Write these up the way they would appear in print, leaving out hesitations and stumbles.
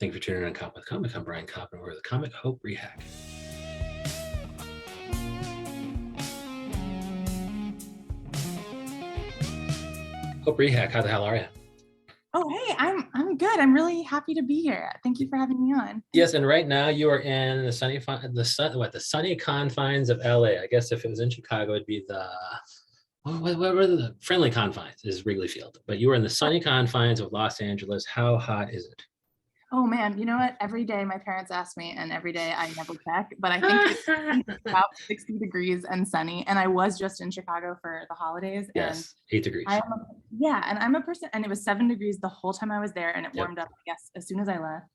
Thank you for tuning in on Comic with Comic. I'm Brian Koppen. We're the Comic Hope Rehak. Hope Rehak, how the hell are you? Oh, hey, I'm good. I'm really happy to be here. Thank you for having me on. Yes, and right now you are in the sunny confines of LA. I guess if it was in Chicago, it'd be the what were the friendly confines is Wrigley Field. But you are in the sunny confines of Los Angeles. How hot is it? Oh man, you know what? Every day my parents ask me, and every day I never check, but I think it's about 60 degrees and sunny. And I was just in Chicago for the holidays, and Yes, 8 degrees. I'm a person, and it was 7 degrees the whole time I was there, and it warmed up, I guess, as soon as I left.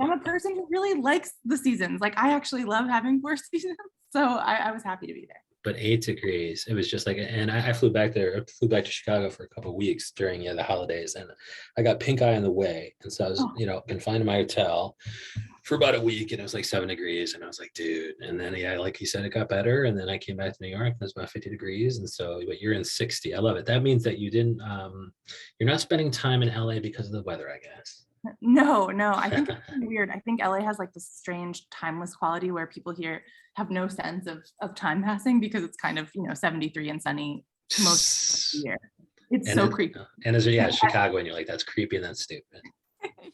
I'm a person who really likes the seasons. Like, I actually love having 4 seasons, so I was happy to be there. But 8 degrees, it was just like, and I flew back to Chicago for a couple of weeks during the holidays, and I got pink eye on the way, and so I was confined to my hotel for about a week, and it was like 7 degrees, and I was like, dude. And then like you said, it got better, and then I came back to New York, and it was about 50 degrees, and so but you're in 60. I love it. That means that you're not spending time in LA because of the weather, I guess. No, I think it's weird. I think LA has like this strange timeless quality where people here have no sense of time passing because it's kind of 73 and sunny most of the year. It's so creepy. And Chicago, and you're like, that's creepy and that's stupid.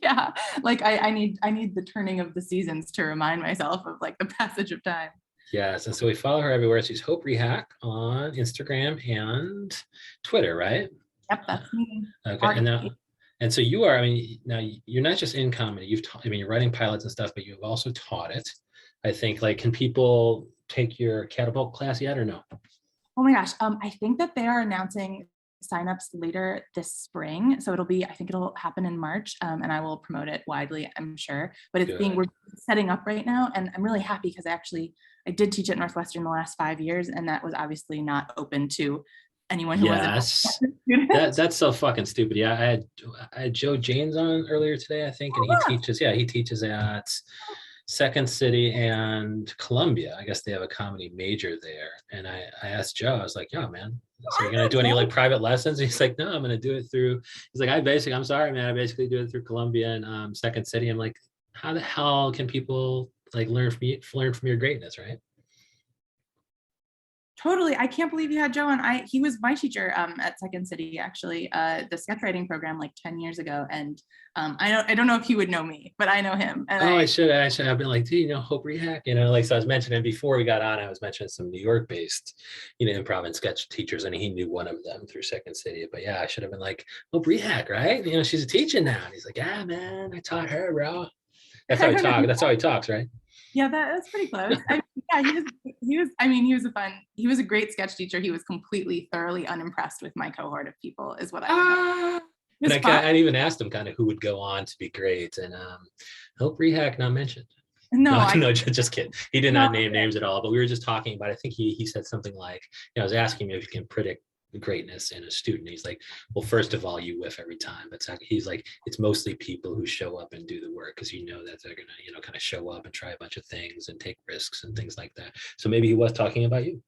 Yeah, like I need the turning of the seasons to remind myself of like the passage of time. Yes, and so we follow her everywhere. She's Hope Rehak on Instagram and Twitter, right? Yep, that's me. Okay, and so you are, now you're not just in comedy, you're writing pilots and stuff, but you've also taught it. I think, like, can people take your catapult class yet or no? Oh my gosh. I think that they are announcing signups later this spring. So I think it'll happen in March, and I will promote it widely, I'm sure. But we're setting up right now, and I'm really happy because I did teach at Northwestern the last 5 years, and that was obviously not open to anyone who wasn't. That's so fucking stupid. Yeah, I had Joe Janes on earlier today, I think, and he teaches at Second City and Columbia. I guess they have a comedy major there. And I asked Joe, I was like, yo, man, so you're gonna do any like private lessons? And he's like, no, I'm gonna do it through. He's like, I'm sorry, man, I basically do it through Columbia and Second City. I'm like, how the hell can people like learn from your greatness, right? Totally. I can't believe you had Joe on. He was my teacher at Second City, actually, the sketch writing program like 10 years ago. And I don't know if he would know me, but I know him. And I should have been like, do you know Hope Rehak? So I was mentioning before we got on, I was mentioning some New York based, improv and sketch teachers, and he knew one of them through Second City. But yeah, I should have been like, Hope Rehak, right? She's a teacher now. And he's like, yeah, man, I taught her, bro. That's how he talks. That's how he talks, right? Yeah, that's pretty close. He was a great sketch teacher. He was completely, thoroughly unimpressed with my cohort of people, is what I And I even asked him kind of who would go on to be great, and Hope Rehak not mentioned. No, just kidding. He did not name names at all, but we were just talking about, I think he said something like, I was asking him if you can predict the greatness in a student. He's like, well, first of all, you whiff every time. But he's like, it's mostly people who show up and do the work because that they're gonna kind of show up and try a bunch of things and take risks and things like that. So maybe he was talking about you.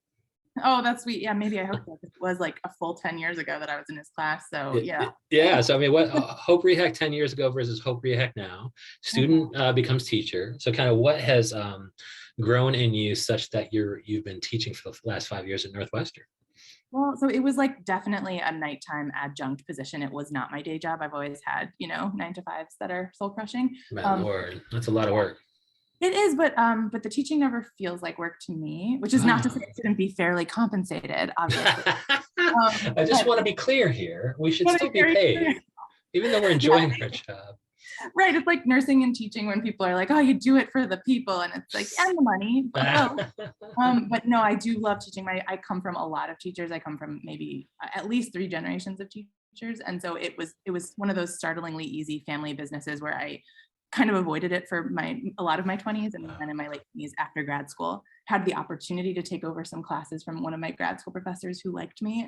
Oh, that's sweet. Yeah, maybe. I hope so. It was like a full 10 years ago that I was in his class. So yeah. So what Hope Rehak 10 years ago versus Hope Rehak now? Student becomes teacher. So kind of what has grown in you such that you've been teaching for the last 5 years at Northwestern? Well, so it was like definitely a nighttime adjunct position. It was not my day job. I've always had, 9-to-5s that are soul crushing. My Lord, that's a lot of work. It is, but the teaching never feels like work to me, which is not to say it shouldn't be fairly compensated, obviously. I just want to be clear here. We should still be paid, even though we're enjoying our job. Right. It's like nursing and teaching when people are like, oh, you do it for the people. And it's like, and the money. But no, I do love teaching. I come from a lot of teachers. I come from maybe at least 3 generations of teachers. And so it was one of those startlingly easy family businesses where I kind of avoided it for a lot of my 20s, and then in my late 20s after grad school, had the opportunity to take over some classes from one of my grad school professors who liked me.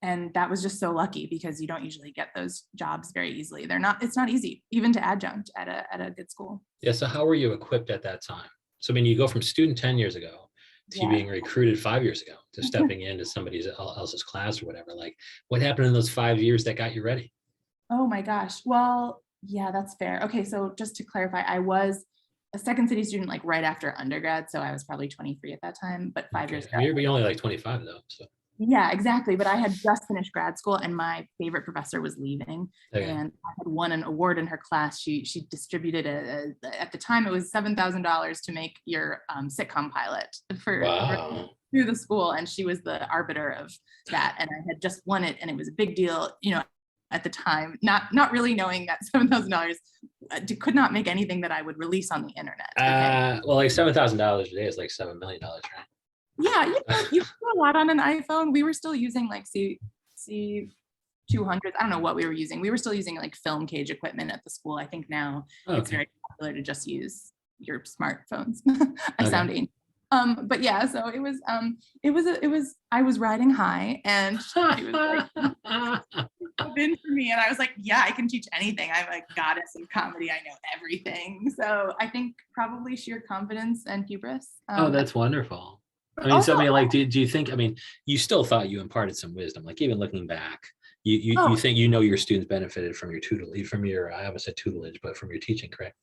And that was just so lucky because you don't usually get those jobs very easily. It's not easy, even to adjunct at a good school. Yeah. So how were you equipped at that time? So, you go from student 10 years ago to being recruited 5 years ago to stepping into somebody else's class or whatever. Like, what happened in those 5 years that got you ready? Oh my gosh. Well, Yeah, that's fair. Okay, so just to clarify, I was a Second City student like right after undergrad, so I was probably 23 at that time, but 5 years ago. You're only like 25 though, so. Yeah, exactly. But I had just finished grad school and my favorite professor was leaving. Okay. And I had won an award in her class. She distributed at the time it was $7,000 to make your sitcom pilot through the school. And she was the arbiter of that. And I had just won it and it was a big deal, you know, at the time, not really knowing that $7,000 could not make anything that I would release on the internet. Okay? Well, like $7,000 a day is like $7 million, right? Yeah, you do a lot on an iPhone. We were still using like C200s. I don't know what we were using. We were still using like film cage equipment at the school. I think now it's very popular to just use your smartphones. I sound ancient. But yeah, so it was I was riding high and she was like in for me and I was like, yeah, I can teach anything. I'm a goddess of comedy. I know everything. So I think probably sheer confidence and hubris. Oh, that's wonderful. I mean, also, so I mean, like, do you think, I mean, you still thought you imparted some wisdom, like even looking back, you think, you know, your students benefited from your tutelage, I almost said tutelage, but from your teaching, correct?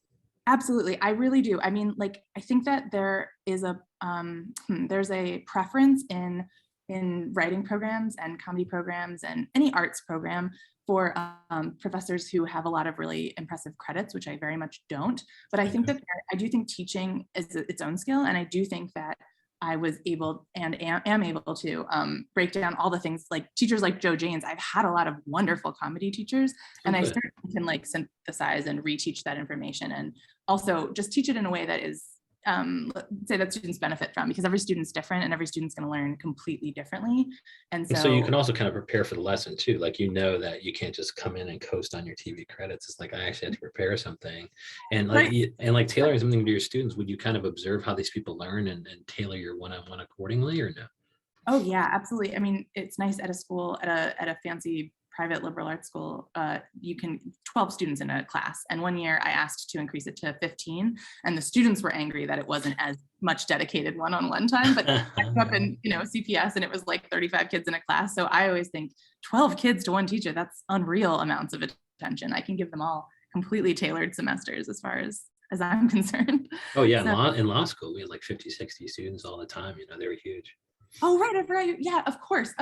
Absolutely. I really do. I mean, like, I think that there is there's a preference in writing programs and comedy programs and any arts program for professors who have a lot of really impressive credits, which I very much don't. But I think that I do think teaching is its own skill. And I do think that I was able and am able to break down all the things like teachers like Joe Janes. I've had a lot of wonderful comedy teachers and I certainly can like synthesize and reteach that information and also just teach it in a way that is say that students benefit from, because every student's different and every student's going to learn completely differently. And so you can also kind of prepare for the lesson too. Like, you know, that you can't just come in and coast on your TV credits. It's like, I actually had to prepare something and like, like tailoring something to your students. Would you kind of observe how these people learn and tailor your one-on-one accordingly or no? Oh yeah, absolutely. I mean, it's nice at a school, at a fancy private liberal arts school, you can 12 students in a class. And one year I asked to increase it to 15 and the students were angry that it wasn't as much dedicated one-on-one time, but I grew up in, you know, CPS and it was like 35 kids in a class. So I always think 12 kids to one teacher, that's unreal amounts of attention. I can give them all completely tailored semesters as far as I'm concerned. Oh yeah, so, in law school, we had like 50, 60 students all the time, you know, they were huge. Oh, right. I forgot. Yeah, of course.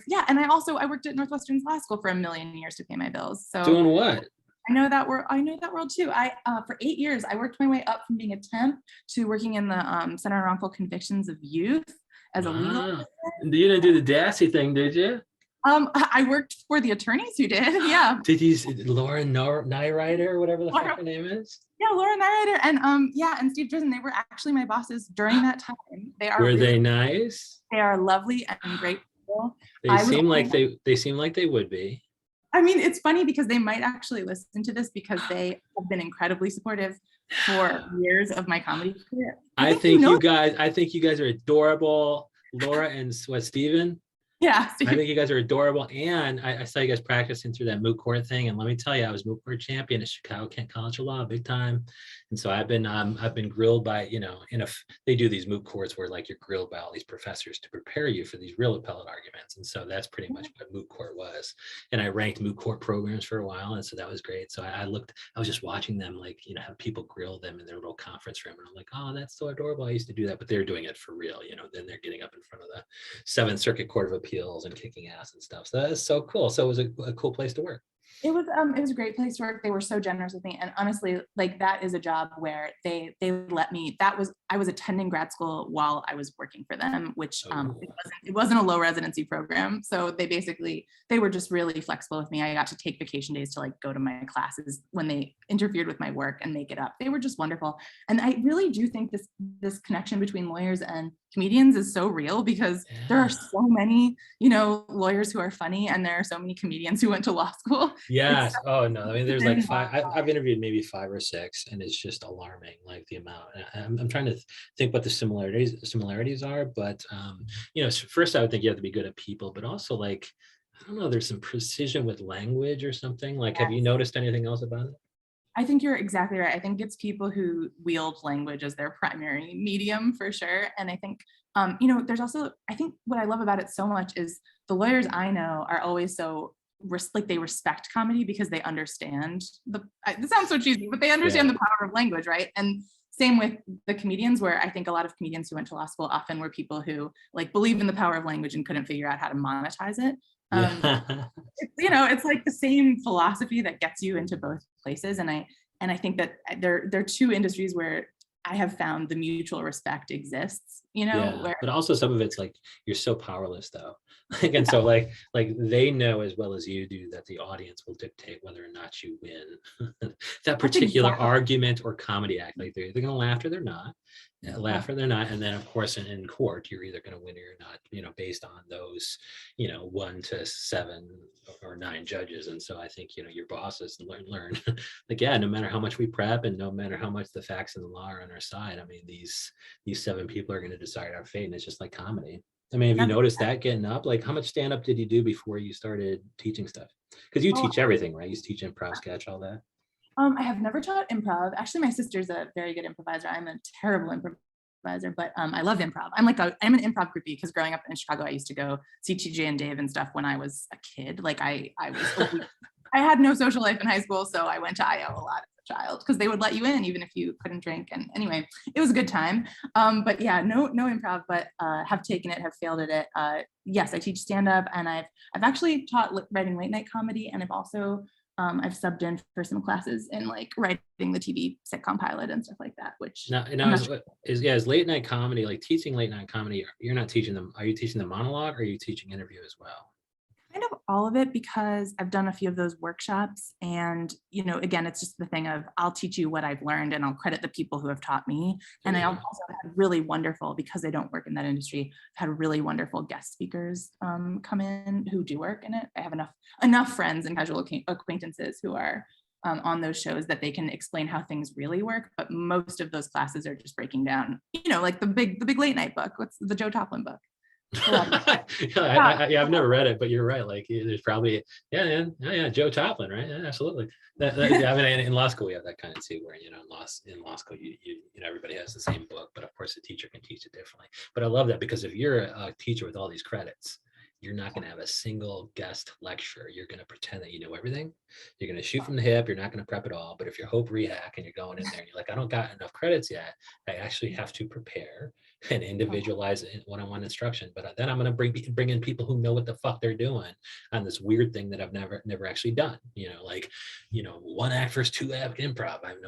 Yeah. And I worked at Northwestern's law school for 1 million years to pay my bills. So doing what? I know that world too. For 8 years, I worked my way up from being a temp to working in the Center on Wrongful Convictions of Youth as a legal assistant. You didn't do the Dassey thing, did you? I worked for the attorneys who did, yeah. Did you, Laura Nyrider, whatever the fuck her name is? Yeah, Laura Nyrider and and Steve Drizzen, they were actually my bosses during that time. Were they nice? They are lovely and great people. They seem like they would be. I mean, it's funny because they might actually listen to this because they have been incredibly supportive for years of my comedy career. I think you guys are adorable. Laura and Steven. Yeah. I think you guys are adorable. And I saw you guys practicing through that moot court thing. And let me tell you, I was moot court champion at Chicago Kent College of Law, big time. And so I've been grilled by, you know, they do these moot courts where like you're grilled by all these professors to prepare you for these real appellate arguments. And so that's pretty much what moot court was. And I ranked moot court programs for a while. And so that was great. So I was just watching them, like, you know, have people grill them in their little conference room. And I'm like, oh, that's so adorable. I used to do that, but they're doing it for real. You know, then they're getting up in front of the 7th Circuit Court of Appeals and kicking ass and stuff. So that is so cool. So it was a cool place to work. It was a great place to work. They were so generous with me. And honestly, like, that is a job where they let me, I was attending grad school while I was working for them, which it wasn't a low residency program. So they were just really flexible with me. I got to take vacation days to like go to my classes when they interfered with my work and make it up. They were just wonderful. And I really do think this connection between lawyers and comedians is so real because there are so many, you know, lawyers who are funny and there are so many comedians who went to law school. Yes. Oh no. I mean, there's like 5. I've interviewed maybe 5 or 6, and it's just alarming, like the amount. I'm trying to think what the similarities are, but you know, first I would think you have to be good at people, but also like, I don't know, there's some precision with language or something. Like, have you noticed anything else about it? I think you're exactly right. I think it's people who wield language as their primary medium for sure. And I think, you know, there's also, I think what I love about it so much is the lawyers I know are always so like they respect comedy because they understand it sounds so cheesy, but they understand the power of language, right? And same with the comedians, where I think a lot of comedians who went to law school often were people who like believe in the power of language and couldn't figure out how to monetize it. It's like the same philosophy that gets you into both places. And I think that they're two industries where I have found the mutual respect exists, but also some of it's like, you're so powerless though. And so like they know as well as you do that the audience will dictate whether or not you win that particular argument or comedy act. Like they're either going to laugh or they're not. And then of course in court you're either going to win or you're not, based on those 1 to 7 or 9 judges. And so I think your bosses learn like, no matter how much we prep and no matter how much the facts and the law are on our side, I mean these 7 people are going to decide our fate. And it's just like comedy. I mean, have you noticed that getting up? Like, how much stand-up did you do before you started teaching stuff? Because you teach everything, right? You teach improv, sketch, all that. I have never taught improv. Actually, my sister's a very good improviser. I'm a terrible improviser, but I love improv. I'm an improv groupie because growing up in Chicago, I used to go see TJ and Dave and stuff when I was a kid. Like I had no social life in high school, so I went to IO a lot as a child because they would let you in even if you couldn't drink. And anyway, it was a good time. But yeah, no improv, but have taken it, have failed at it. Yes, I teach stand-up, and I've actually taught writing late night comedy, and I've also I've subbed in for some classes in like writing the TV sitcom pilot and stuff like that. Which now is late night comedy, like teaching late night comedy? You're not teaching them. Are you teaching the monologue or are you teaching interview as well? Kind of all of it, because I've done a few of those workshops, and again, it's just the thing of I'll teach you what I've learned and I'll credit the people who have taught me. And I also had really wonderful, because I don't work in that industry, I've had really wonderful guest speakers come in who do work in it. I have enough friends and casual acquaintances who are on those shows that they can explain how things really work. But most of those classes are just breaking down, like the big late night book. What's the Joe Toplin book? I've never read it, but you're right. Like there's probably Joe Toplin, right? Yeah, absolutely. I mean, in law school we have that kind of too, where in law school you everybody has the same book, but of course the teacher can teach it differently. But I love that, because if you're a teacher with all these credits, you're not going to have a single guest lecture. You're going to pretend that you know everything. You're going to shoot from the hip. You're not going to prep at all. But if you're Hope Rehak and you're going in there and you're like, I don't got enough credits yet, I actually have to prepare and individualize one-on-one instruction. But then I'm going to bring in people who know what the fuck they're doing on this weird thing that I've never actually done. One act versus 2 act improv. I have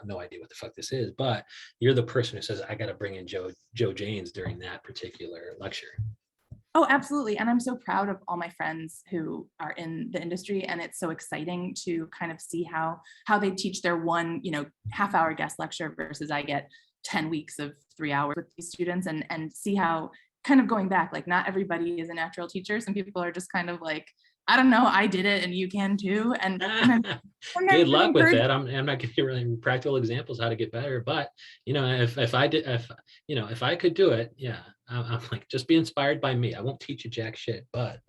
no idea what the fuck this is. But you're the person who says, I got to bring in Joe Janes during that particular lecture. Oh, absolutely. And I'm so proud of all my friends who are in the industry. And it's so exciting to kind of see how they teach their one, half-hour guest lecture versus I get 10 weeks of 3 hours with these students, and see how kind of going back, like not everybody is a natural teacher. Some people are just kind of like, I don't know, I did it and you can too. And good luck with that. I'm not giving you really practical examples how to get better, but if I could do it, I'm like, just be inspired by me. I won't teach you jack shit, but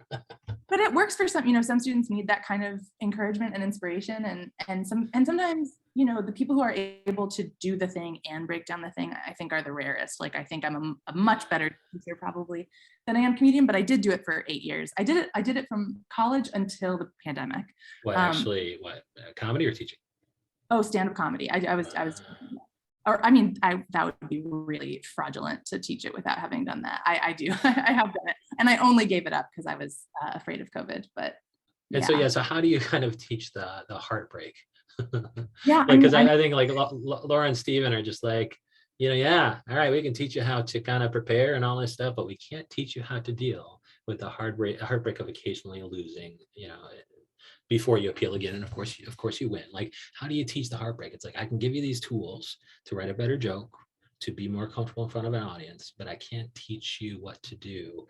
it works for some. Some students need that kind of encouragement and inspiration, and sometimes the people who are able to do the thing and break down the thing, I think are the rarest. Like I think I'm a much better teacher probably than I am comedian, but I did do it for 8 years. I did it from college until the pandemic. Comedy or teaching? Oh, stand-up comedy. I was that would be really fraudulent to teach it without having done that. I do. I have done it, and I only gave it up because I was afraid of COVID. But so how do you kind of teach the heartbreak? Yeah, because I think like Laura and Steven are just like, all right, we can teach you how to kind of prepare and all this stuff, but we can't teach you how to deal with the heartbreak of occasionally losing, before you appeal again. And of course you win. Like, how do you teach the heartbreak? It's like, I can give you these tools to write a better joke, to be more comfortable in front of an audience, but I can't teach you what to do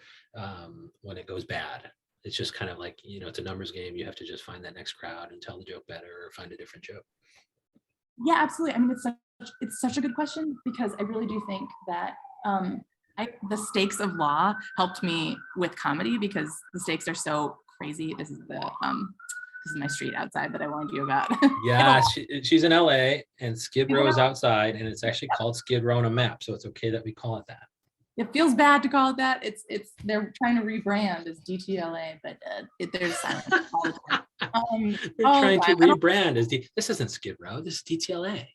when it goes bad. It's just kind of like, it's a numbers game. You have to just find that next crowd and tell the joke better or find a different joke. Yeah, absolutely. I mean, it's such a good question, because I really do think that the stakes of law helped me with comedy, because the stakes are so crazy. This is my street outside that I warned you about. Yeah, she's in LA, and Skid Row is outside, and it's actually called Skid Row on a map, so it's okay that we call it that. it feels bad to call it that. It's they're trying to rebrand as DTLA, but there's silence all the time. They're trying to rebrand as this isn't Skid Row, this is DTLA.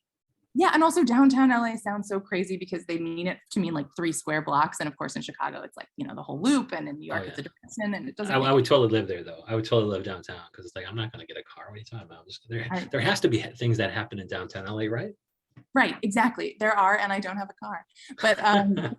Yeah, and also downtown LA sounds so crazy because they mean it to mean like 3 square blocks, and of course in Chicago it's like, you know, the whole loop, and in New York it's a direction, and it doesn't. I would totally live there though. I would totally live downtown because it's like I'm not going to get a car. What are you talking about? There has to be things that happen in downtown LA, right? Right, exactly. There are, and I don't have a car. But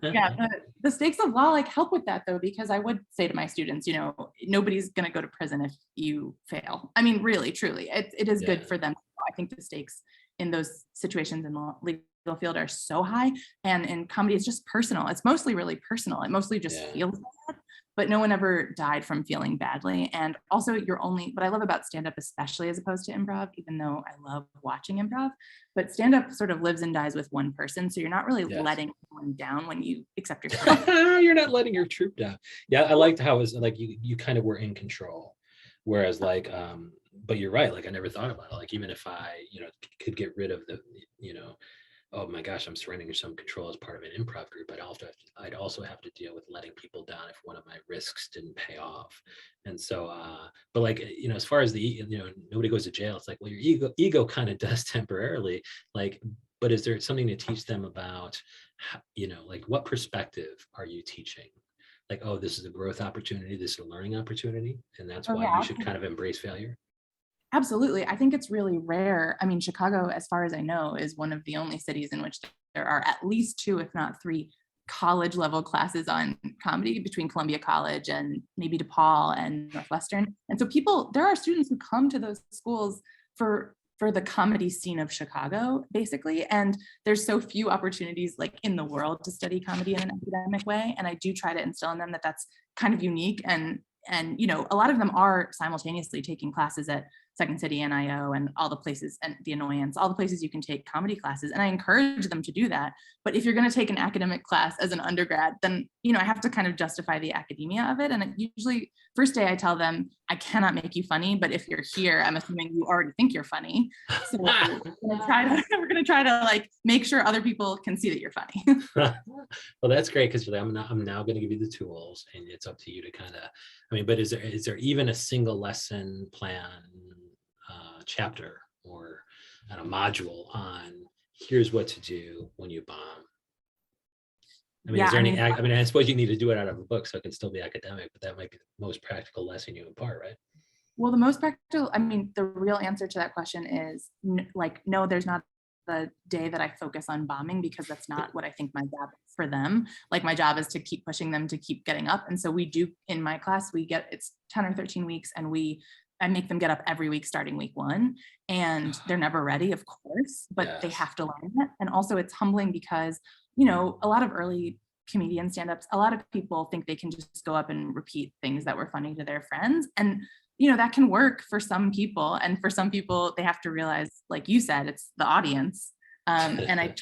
yeah, the stakes of law like help with that though, because I would say to my students, you know, nobody's going to go to prison if you fail. I mean, really, truly, it is good for them. I think the stakes in those situations in the legal field are so high, and in comedy it's just personal. It's mostly really personal. It mostly just feels bad, but no one ever died from feeling badly. And also what I love about stand-up, especially as opposed to improv, even though I love watching improv, but stand-up sort of lives and dies with one person. So you're not really letting anyone down when you accept your You're not letting your troop down. Yeah, I liked how it was like you kind of were in control. Whereas like but you're right, like I never thought about it. Like even if I, you know, could get rid of the, you know, oh my gosh, I'm surrendering some control as part of an improv group, I'd also have to deal with letting people down if one of my risks didn't pay off. And so but like, you know, as far as the, you know, nobody goes to jail, it's like, well, your ego kind of does temporarily, like, but is there something to teach them about, you know, like what perspective are you teaching? Like, oh, this is a growth opportunity, this is a learning opportunity, and that's why you should kind of embrace failure. Absolutely. I think it's really rare. I mean, Chicago, as far as I know, is one of the only cities in which there are at least 2, if not 3, college level classes on comedy between Columbia College and maybe DePaul and Northwestern. And so there are students who come to those schools for the comedy scene of Chicago, basically. And there's so few opportunities like in the world to study comedy in an academic way. And I do try to instill in them that that's kind of unique. And you know, a lot of them are simultaneously taking classes at Second City, NIO, and all the places, and The Annoyance, all the places you can take comedy classes. And I encourage them to do that. But if you're going to take an academic class as an undergrad, then, you know, I have to kind of justify the academia of it. And usually first day I tell them, I cannot make you funny, but if you're here, I'm assuming you already think you're funny. So we're going to try to like make sure other people can see that you're funny. Well, that's great, because you're like, I'm now going to give you the tools, and it's up to you to kind of, I mean, but is there even a single lesson plan chapter or a module on here's what to do when you bomb? I mean, is there any, I mean, I suppose you need to do it out of a book so it can still be academic, but that might be the most practical lesson you impart, right? Well, the most practical, I mean, the real answer to that question is like, no, there's not the day that I focus on bombing, because that's not what I think my job is for them. Like my job is to keep pushing them to keep getting up. And so we do, in my class, it's 10 or 13 weeks, and I make them get up every week starting week 1, and they're never ready, of course, but they have to learn it. And also it's humbling because, you know, a lot of early comedian stand-ups, a lot of people think they can just go up and repeat things that were funny to their friends. And, you know, that can work for some people. And for some people, they have to realize, like you said, it's the audience. And I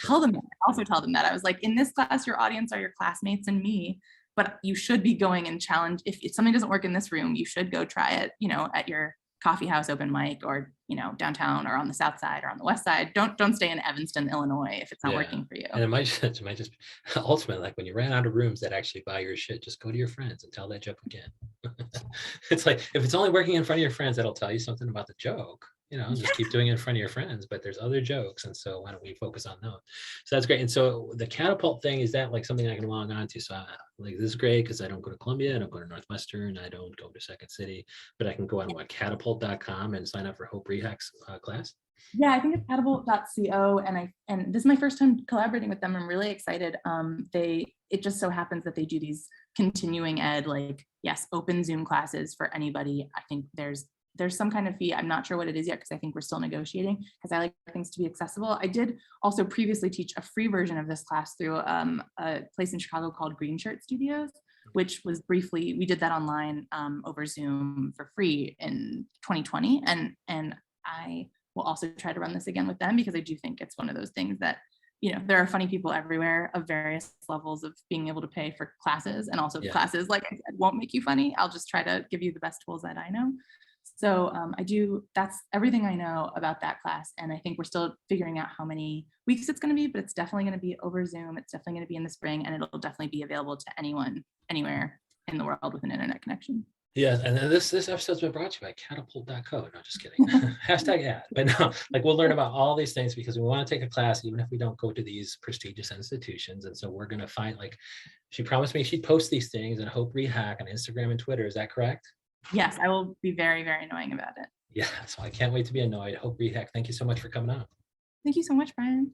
also tell them that I was like, in this class, your audience are your classmates and me. But you should be going and challenge. If something doesn't work in this room, you should go try it, you know, at your coffee house open mic, or, you know, downtown, or on the South Side, or on the West Side. Don't stay in Evanston, Illinois, if it's not working for you. And it might just ultimately, like when you ran out of rooms that actually buy your shit, just go to your friends and tell that joke again. It's like, if it's only working in front of your friends, that'll tell you something about the joke. You know, just keep doing it in front of your friends, but there's other jokes. And so why don't we focus on those? So that's great. And so the catapult thing, is that like something I can log on to? So like, this is great because I don't go to Columbia, I don't go to Northwestern, I don't go to Second City, but I can go on catapult.com and sign up for Hope Rehak's class. Yeah, I think it's catapult.co. And this is my first time collaborating with them. I'm really excited. It just so happens that they do these continuing ed, like, yes, open Zoom classes for anybody. I think there's some kind of fee. I'm not sure what it is yet, because I think we're still negotiating, because I like things to be accessible. I did also previously teach a free version of this class through a place in Chicago called Green Shirt Studios, which was we did that online over Zoom for free in 2020. And I will also try to run this again with them, because I do think it's one of those things that, you know, there are funny people everywhere of various levels of being able to pay for classes, and also classes, like I said, won't make you funny. I'll just try to give you the best tools that I know. So that's everything I know about that class. And I think we're still figuring out how many, weeks it's going to be, but it's definitely going to be over Zoom. It's definitely going to be in the spring, and it'll definitely be available to anyone, anywhere in the world with an internet connection. Yes, and then this episode's been brought to you by catapult.co. No, just kidding. Hashtag ad. But no, like we'll learn about all these things because we want to take a class, even if we don't go to these prestigious institutions. And so we're going to find, like, she promised me she'd post these things and Hope Rehak on Instagram and Twitter. Is that correct? Yes, I will be very, very annoying about it. Yeah, so I can't wait to be annoyed. Hope Rehak, thank you so much for coming on. Thank you so much, Brian.